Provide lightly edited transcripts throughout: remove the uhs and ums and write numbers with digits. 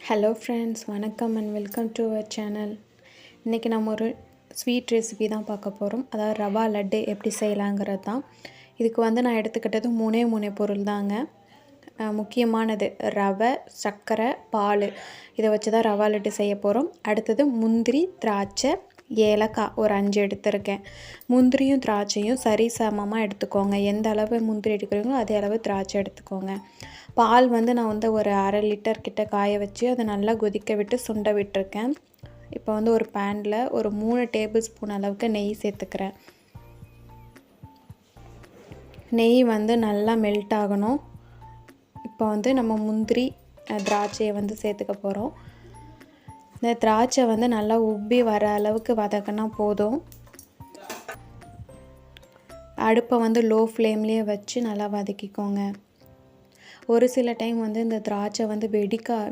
Hello friends, வணக்கம் and welcome to our channel. இன்றைக்கி நம்ம ஒரு ஸ்வீட் ரெசிபி தான் பார்க்க போகிறோம். அதாவது ரவா லட்டு எப்படி செய்யலாங்கிறது தான். இதுக்கு நான் எடுத்துக்கிட்டது மூணே பொருள் தாங்க. முக்கியமானது ரவை, சர்க்கரை, பால். இதை வச்சு தான் ரவா லட்டு செய்ய போகிறோம். அடுத்தது முந்திரி, திராட்சை, ஏலக்காய் ஒரு 5 எடுத்திருக்கேன். முந்திரியும் திராட்சையும் சரி சமமாக எடுத்துக்கோங்க. எந்த அளவு முந்திரி எடுக்கிறீங்களோ அதே அளவு திராட்சை எடுத்துக்கோங்க. பால் நான் ஒரு 1/2 லிட்டர் கிட்ட காய வச்சு அதை நல்லா கொதிக்க விட்டு சுண்ட விட்டுருக்கேன். இப்போ ஒரு பேனில் ஒரு 3 டேபிள் ஸ்பூன் அளவுக்கு நெய் சேர்த்துக்கிறேன். நெய் நல்லா மெல்ட் ஆகணும். இப்போ நம்ம முந்திரி, திராட்சையை சேர்த்துக்க போகிறோம். இந்த திராட்சை நல்லா உப்பி வர அளவுக்கு வதக்கினா போதும். அடுப்பை லோ ஃப்ளேம்லேயே வச்சு நல்லா வதக்கிக்கோங்க. ஒரு சில டைம் இந்த திராட்சை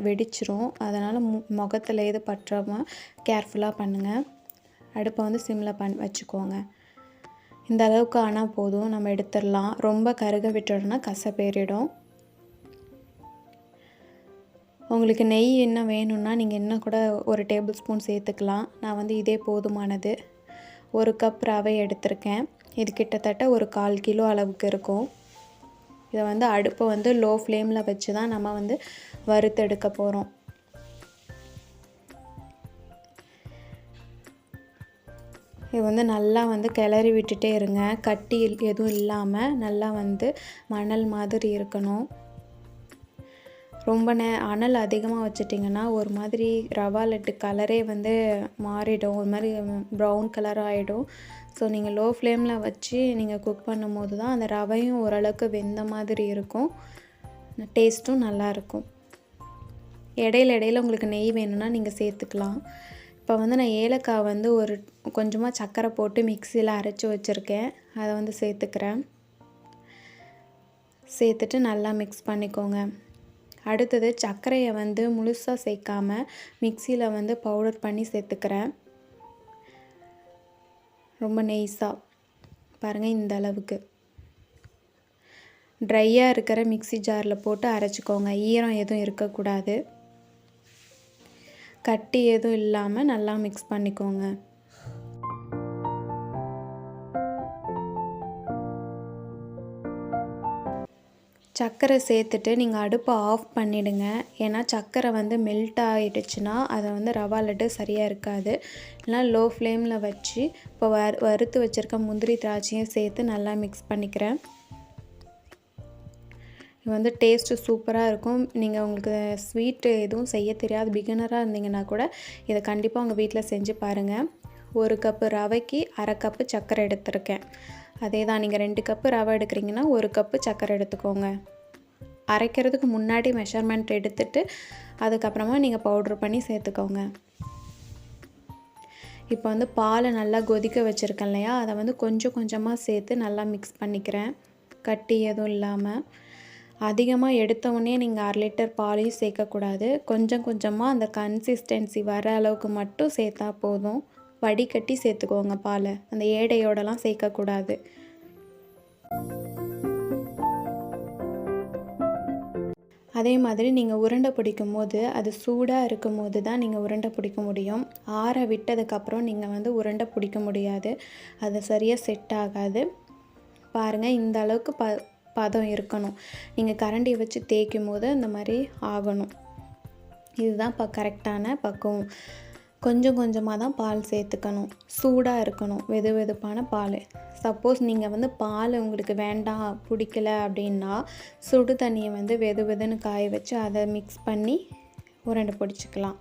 வெடிச்சிரும். அதனால் முகத்தில் எது பற்றாமல் கேர்ஃபுல்லாக பண்ணுங்கள். அடுப்பை சிம்மில் வச்சுக்கோங்க. இந்த அளவுக்கு ஆனால் போதும், நம்ம எடுத்துடலாம். ரொம்ப கருக விட்டுறோன்னா கசப்பேறிடும். உங்களுக்கு நெய் இன்னும் வேணும்னா நீங்கள் இன்னும் கூட ஒரு டேபிள் ஸ்பூன் சேர்த்துக்கலாம். நான் இதே போதுமானது. 1 கப் ரவை எடுத்திருக்கேன். இது கிட்டத்தட்ட ஒரு 1/4 கிலோ அளவுக்கு இருக்கும். இதை அடுப்பை லோ ஃப்ளேமில் வச்சு தான் நம்ம வறுத்தெடுக்க போகிறோம். இது நல்லா கிளறி விட்டுட்டே இருங்க. கட்டி எதுவும் இல்லாமல் நல்லா மணல் மாதிரி இருக்கணும். ரொம்ப அனல் அதிகமாக வச்சிட்டிங்கன்னா ஒரு மாதிரி ரவா லட்டு கலரே மாறிடும். ஒரு மாதிரி ப்ரௌன் கலர் ஆகிடும். ஸோ நீங்கள் லோ ஃப்ளேமில் வச்சு நீங்கள் குக் பண்ணும்போது தான் அந்த ரவையும் ஓரளவுக்கு வெந்த மாதிரி இருக்கும். டேஸ்ட்டும் நல்லாயிருக்கும். இடையில உங்களுக்கு நெய் வேணும்னா நீங்கள் சேர்த்துக்கலாம். இப்போ நான் ஏலக்காய் ஒரு கொஞ்சமாக சர்க்கரை போட்டு மிக்சியில் அரைச்சி வச்சுருக்கேன். அதை சேர்த்துக்கிறேன். சேர்த்துட்டு நல்லா மிக்ஸ் பண்ணிக்கோங்க. அடுத்தது சர்க்கரையை முழுசாக சேர்க்காமல் மிக்சியில் பவுடர் பண்ணி சேர்த்துக்கிறேன். ரொம்ப நெய்ஸாக பாருங்கள். இந்த அளவுக்கு ட்ரையாக இருக்கிற மிக்ஸி ஜாரில் போட்டு அரைச்சிக்கோங்க. ஈரம் எதுவும் இருக்கக்கூடாது. கட்டி எதுவும் இல்லாமல் நல்லா மிக்ஸ் பண்ணிக்கோங்க. சர்க்கரை சேர்த்துட்டு நீங்கள் அடுப்பை ஆஃப் பண்ணிவிடுங்க. ஏன்னா சர்க்கரை மெல்ட் ஆகிடுச்சுன்னா அதை ரவா லட்டு சரியாக இருக்காது. இல்லைனா லோ ஃப்ளேமில் வச்சு இப்போ வறுத்து வச்சுருக்க முந்திரி திராட்சையும் சேர்த்து நல்லா மிக்ஸ் பண்ணிக்கிறேன். இது டேஸ்ட்டு சூப்பராக இருக்கும். நீங்கள் உங்களுக்கு ஸ்வீட்டு எதுவும் செய்ய தெரியாது, பிகினராக இருந்தீங்கன்னா கூட இதை கண்டிப்பாக உங்கள் வீட்டில் செஞ்சு பாருங்கள். 1 கப்பு ரவைக்கு 1/2 கப்பு சர்க்கரை எடுத்திருக்கேன். அதே தான், நீங்கள் 2 கப்பு ரவை எடுக்கிறீங்கன்னா 1 கப்பு சர்க்கரை எடுத்துக்கோங்க. அரைக்கிறதுக்கு முன்னாடி மெஷர்மெண்ட் எடுத்துகிட்டு அதுக்கப்புறமா நீங்கள் பவுட்ரு பண்ணி சேர்த்துக்கோங்க. இப்போ பாலை நல்லா கொதிக்க வச்சுருக்கேன் இல்லையா, அதை கொஞ்சம் கொஞ்சமாக சேர்த்து நல்லா மிக்ஸ் பண்ணிக்கிறேன். கட்டி எதுவும் இல்லாமல். அதிகமாக எடுத்தவுடனே நீங்கள் 1/2 லிட்டர் பாலையும் சேர்க்கக்கூடாது. கொஞ்சம் கொஞ்சமாக அந்த கன்சிஸ்டன்சி வர அளவுக்கு மட்டும் சேர்த்தா போதும். வடிகட்டி சேர்த்துக்கோங்க பாலை. அந்த ஏடையோடலாம் சேர்க்கக்கூடாது. அதே மாதிரி நீங்கள் உருண்டை பிடிக்கும் போது அது சூடாக இருக்கும் போது தான் நீங்கள் உருண்டை பிடிக்க முடியும். ஆற விட்டதுக்கப்புறம் நீங்கள் உருண்டை பிடிக்க முடியாது. அது சரியாக செட் ஆகாது. பாருங்கள், இந்த அளவுக்கு பதம் இருக்கணும். நீங்கள் கரண்டியை வச்சு தேய்க்கும் போது அந்த மாதிரி ஆகணும். இதுதான் கரெக்டான பக்குவம். கொஞ்சம் கொஞ்சமாக தான் பால் சேர்த்துக்கணும். சூடாக இருக்கணும், வெது வெதுப்பான பால். சப்போஸ் நீங்கள் பால் உங்களுக்கு வேண்டாம், பிடிக்கல அப்படின்னா சுடு தண்ணியை வெது வெதுன்னு காய வச்சு அதை மிக்ஸ் பண்ணி உருண்டை பிடிச்சிக்கலாம்.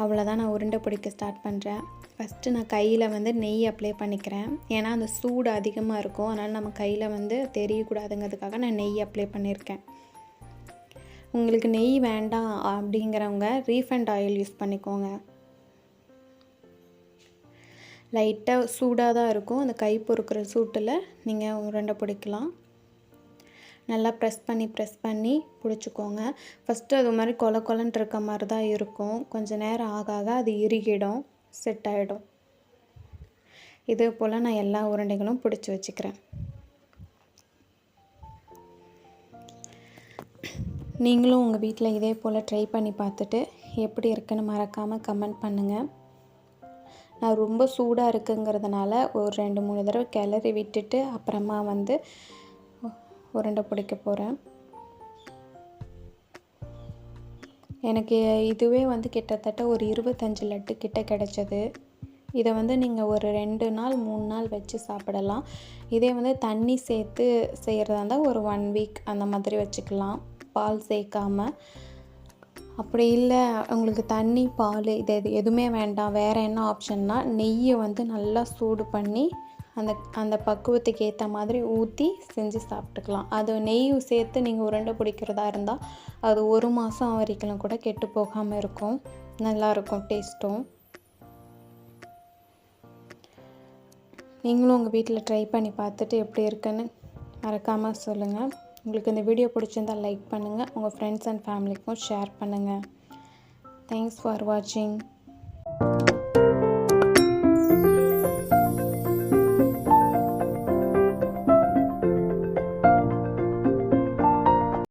அவ்வளோதான், நான் உருண்டை பிடிக்க ஸ்டார்ட் பண்ணுறேன். ஃபஸ்ட்டு நான் கையில் நெய் அப்ளை பண்ணிக்கிறேன். ஏன்னா அந்த சூடு அதிகமாக இருக்கும். அதனால் நம்ம கையில் தெரியக்கூடாதுங்கிறதுக்காக நான் நெய் அப்ளை பண்ணியிருக்கேன். உங்களுக்கு நெய் வேண்டாம் அப்படிங்கிறவங்க ரீஃபைண்ட் ஆயில் யூஸ் பண்ணிக்கோங்க. லைட்டாக சூடாக தான் இருக்கும். அந்த கை பொறுக்கிற சூட்டில் நீங்கள் உருண்டை பிடிக்கலாம். நல்லா ப்ரெஸ் பண்ணி பிடிச்சிக்கோங்க. ஃபஸ்ட்டு அது மாதிரி கொலன்னு இருக்க மாதிரி தான் இருக்கும். கொஞ்சம் நேரம் ஆக அது இறுகிடும், செட் ஆகிடும். இதே போல் நான் எல்லா உருண்டைகளும் பிடிச்சி வச்சுக்கிறேன். நீங்களும் உங்கள் வீட்டில் இதே போல் ட்ரை பண்ணி பார்த்துட்டு எப்படி இருக்குன்னு மறக்காமல் கமெண்ட் பண்ணுங்கள். நான் ரொம்ப சூடாக இருக்குங்கிறதுனால ஒரு 2-3 தடவை கிளறி விட்டுட்டு அப்புறமா வந்து உருண்டை பிடிக்க போகிறேன். எனக்கு இதுவே வந்து கிட்டத்தட்ட ஒரு 25 லட்டு கிட்ட கிடச்சது. இதை வந்து நீங்கள் ஒரு 2 நாள் 3 நாள் வச்சு சாப்பிடலாம். இதே வந்து தண்ணி சேர்த்து செய்கிறதா இருந்தால் ஒரு 1 வீக் அந்த மாதிரி வச்சுக்கலாம், பால் சேர்க்காம. அப்படி இல்லை உங்களுக்கு தண்ணி பால் இது எதுவுமே வேண்டாம், வேறு என்ன ஆப்ஷன்னா நெய்யை வந்து நல்லா சூடு பண்ணி அந்த பக்குவத்துக்கு ஏற்ற மாதிரி ஊற்றி செஞ்சு சாப்பிட்டுக்கலாம். அது நெய் சேர்த்து நீங்கள் உருண்டை பிடிக்கிறதா இருந்தால் அது 1 மாதம் வரைக்கும் கூட கெட்டு போகாமல் இருக்கும், நல்லாயிருக்கும் டேஸ்ட்டும். நீங்களும் உங்கள் வீட்டில் ட்ரை பண்ணி பார்த்துட்டு எப்படி இருக்குன்னு மறக்காமல் சொல்லுங்கள். உங்களுக்கு இந்த வீடியோ பிடிச்சிருந்தால் லைக் பண்ணுங்கள், உங்கள் ஃப்ரெண்ட்ஸ் அண்ட் ஃபேமிலிக்கும் ஷேர் பண்ணுங்கள். தேங்க்ஸ் ஃபார் வாட்சிங்.